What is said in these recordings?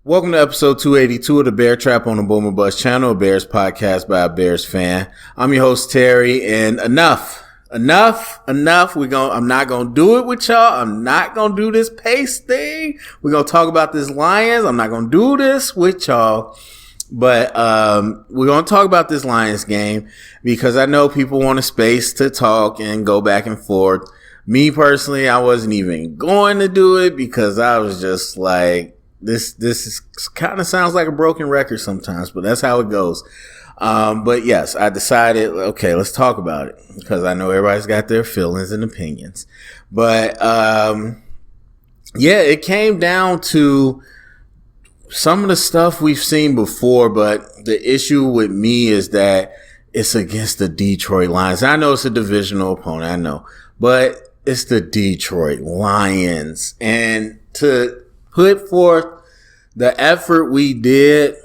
Welcome to episode 282 of the Bear Trap on the Boomer Bust channel, a Bears podcast by a Bears fan. I'm your host, Terry, and enough. I'm not gonna do it with y'all. I'm not gonna do this pace thing. We're gonna talk about this Lions. I'm not gonna do this with y'all. But we're going to talk about this Lions game because I know people want a space to talk and go back and forth. Me personally, I wasn't even going to do it because I was just like, this is kind of sounds like a broken record sometimes, but that's how it goes. But yes, I decided, okay, let's talk about it because I know everybody's got their feelings and opinions. But yeah, it came down to some of the stuff we've seen before, but the issue with me is that it's against the Detroit Lions. I know it's a divisional opponent, I know, but it's the Detroit Lions. And to put forth the effort we did,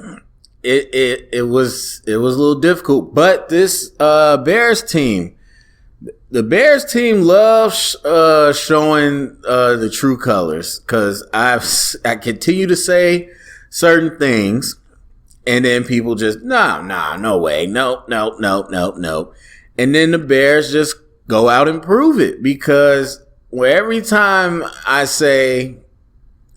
it was a little difficult. But this Bears team, the Bears team loves showing the true colors because I continue to say certain things, and then people just, no way, nope. And then the Bears just go out and prove it because every time I say,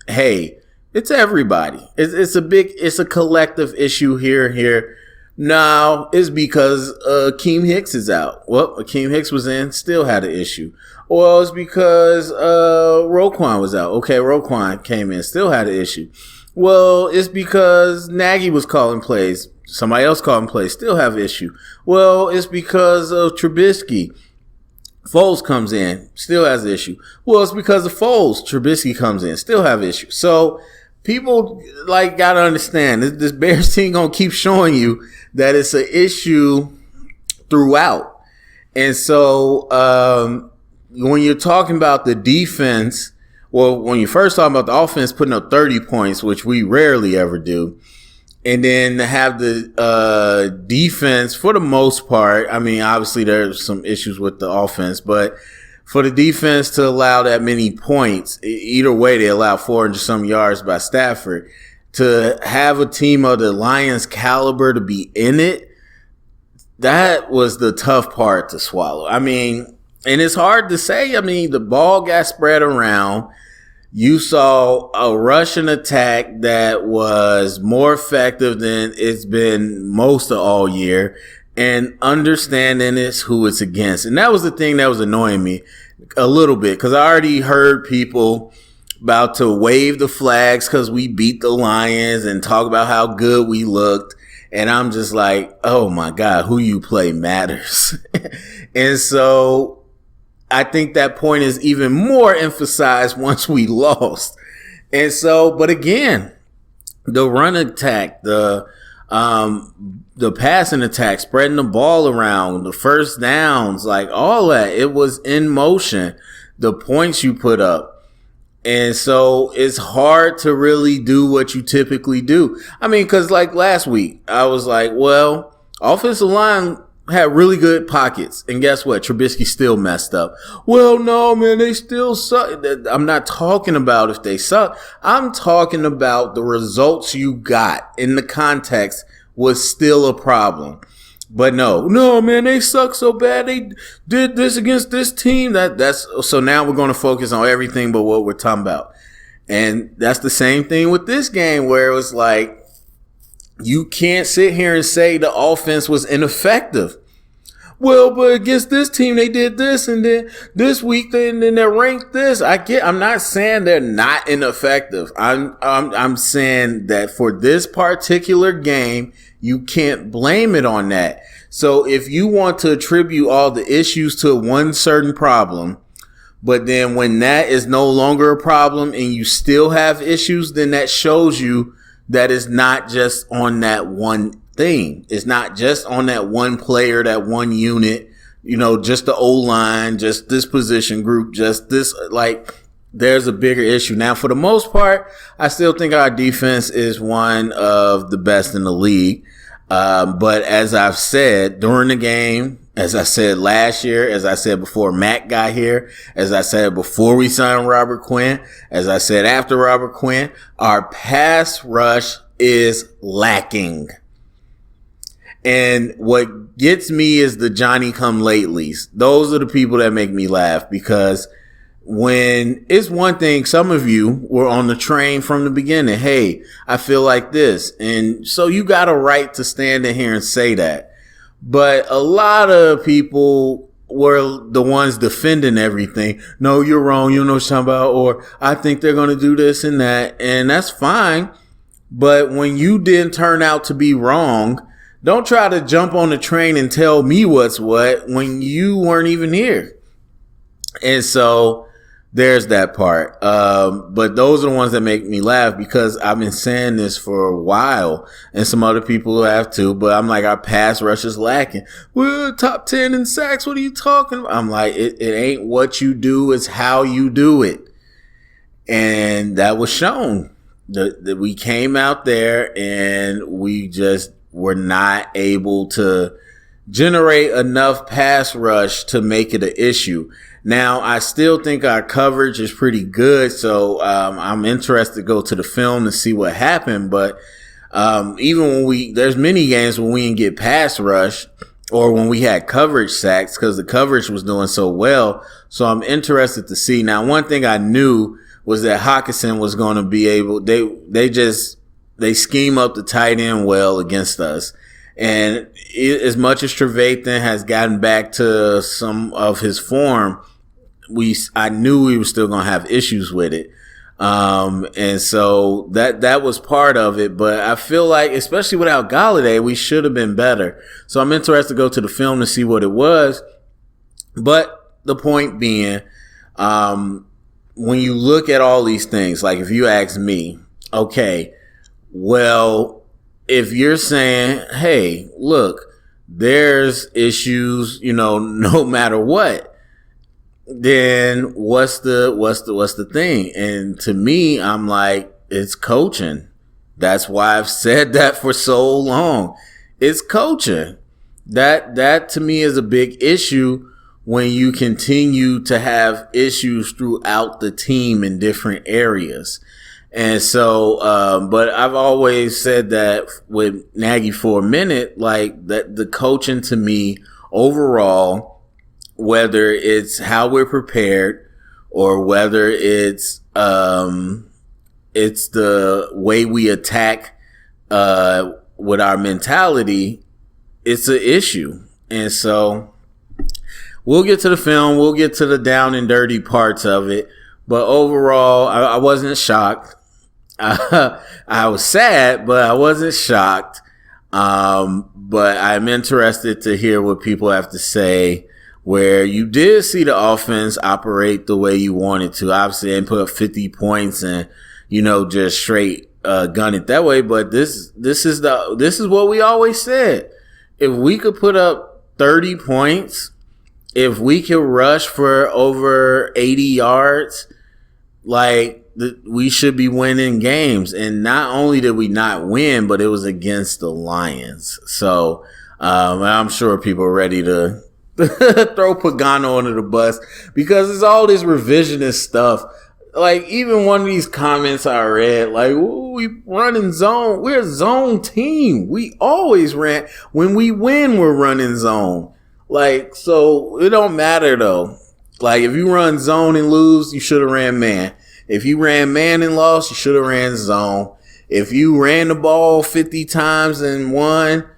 hey, it's everybody. It's a collective issue here. No, it's because Akeem Hicks is out. Well, Akeem Hicks was in, still had an issue. Well, it's because Roquan was out. Okay, Roquan came in, still had an issue. Well, it's because Nagy was calling plays. Somebody else calling plays. Still have an issue. Well, it's because of Trubisky. Foles comes in. Still has an issue. Well, it's because of Foles. Trubisky comes in. Still have an issue. So people gotta understand this Bears team gonna keep showing you that it's an issue throughout. And so when you're talking about the defense, well, when you first talk about the offense putting up 30 points, which we rarely ever do, and then to have the defense, for the most part, I mean, obviously there's some issues with the offense, but for the defense to allow that many points, either way, they allowed 400-some yards by Stafford. To have a team of the Lions' caliber to be in it, that was the tough part to swallow. I mean, and it's hard to say. I mean, the ball got spread around. You saw a rushing attack that was more effective than it's been most of all year, and understanding it's who it's against. And that was the thing that was annoying me a little bit because I already heard people about to wave the flags because we beat the Lions and talk about how good we looked. And I'm just like, oh my God, who you play matters. And so I think that point is even more emphasized once we lost. And so, but again, the run attack, the passing attack, spreading the ball around, the first downs, like all that, it was in motion, the points you put up. And so it's hard to really do what you typically do. I mean, because like last week, I was like, well, offensive line had really good pockets. And guess what? Trubisky still messed up. Well, no, man, they still suck. I'm not talking about if they suck. I'm talking about the results you got in the context was still a problem. But no, man, they suck so bad. They did this against this team. So now we're going to focus on everything but what we're talking about. And that's the same thing with this game where it was like, you can't sit here and say the offense was ineffective. Well, but against this team, they did this, and then this week, then they ranked this. I'm not saying they're not ineffective. I'm saying that for this particular game, you can't blame it on that. So if you want to attribute all the issues to one certain problem, but then when that is no longer a problem and you still have issues, then that shows you that is not just on that one thing. It's not just on that one player, that one unit, just the O-line, just this position group, just this, there's a bigger issue. Now, for the most part, I still think our defense is one of the best in the league. But as I've said during the game As I said last year, as I said before Matt got here, as I said before we signed Robert Quinn, as I said after Robert Quinn, our pass rush is lacking. And what gets me is the Johnny come latelys. Those are the people that make me laugh, because when it's one thing, some of you were on the train from the beginning. Hey, I feel like this. And so you got a right to stand in here and say that. But a lot of people were the ones defending everything. No, you're wrong. You know what I'm talking about. Or I think they're going to do this and that. And that's fine. But when you didn't turn out to be wrong, don't try to jump on the train and tell me what's what when you weren't even here. And so there's that part. But those are the ones that make me laugh, because I've been saying this for a while, and some other people have too. But I'm like, our pass rush is lacking. We're top 10 in sacks. What are you talking about? I'm like, it ain't what you do, it's how you do it. And that was shown. That we came out there and we just were not able to generate enough pass rush to make it an issue. Now, I still think our coverage is pretty good, so I'm interested to go to the film to see what happened. But even when there's many games when we didn't get pass rush, or when we had coverage sacks, because the coverage was doing so well. So I'm interested to see. Now, one thing I knew was that Hawkinson was going to be able. They scheme up the tight end well against us. And as much as Trevathan has gotten back to some of his form, I knew we were still going to have issues with it. And so that was part of it. But I feel like, especially without Golladay, we should have been better. So I'm interested to go to the film to see what it was. But the point being, when you look at all these things, like if you ask me, okay, well, if you're saying, hey, look, there's issues, no matter what, then what's the thing? And to me, I'm like, it's coaching. That's why I've said that for so long. It's coaching. That to me is a big issue when you continue to have issues throughout the team in different areas. And so, but I've always said that with Nagy for a minute, like that the coaching to me overall, whether it's how we're prepared or whether it's the way we attack, with our mentality, it's an issue. And so we'll get to the film. We'll get to the down and dirty parts of it. But overall, I wasn't shocked. I was sad, but I wasn't shocked. But I'm interested to hear what people have to say, where you did see the offense operate the way you wanted to. Obviously, they put up 50 points and, just straight gun it that way. But this is what we always said. If we could put up 30 points, if we could rush for over 80 yards, we should be winning games. And not only did we not win, but it was against the Lions. So I'm sure people are ready to throw Pagano under the bus, because it's all this revisionist stuff. Like, even one of these comments I read, like, we running zone. We're a zone team. We always ran. When we win, we're running zone. Like, so it don't matter though. Like, if you run zone and lose, you should have ran man. If you ran man and lost, you should have ran zone. If you ran the ball 50 times and won,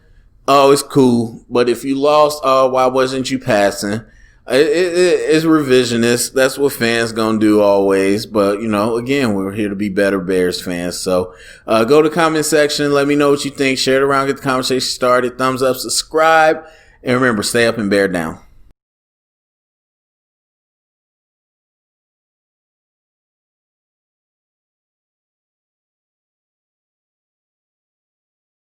oh, it's cool. But if you lost, oh, why wasn't you passing? It's revisionist. That's what fans gonna do always. But, again, we're here to be better Bears fans. So go to the comment section. Let me know what you think. Share it around. Get the conversation started. Thumbs up. Subscribe. And remember, stay up and bear down.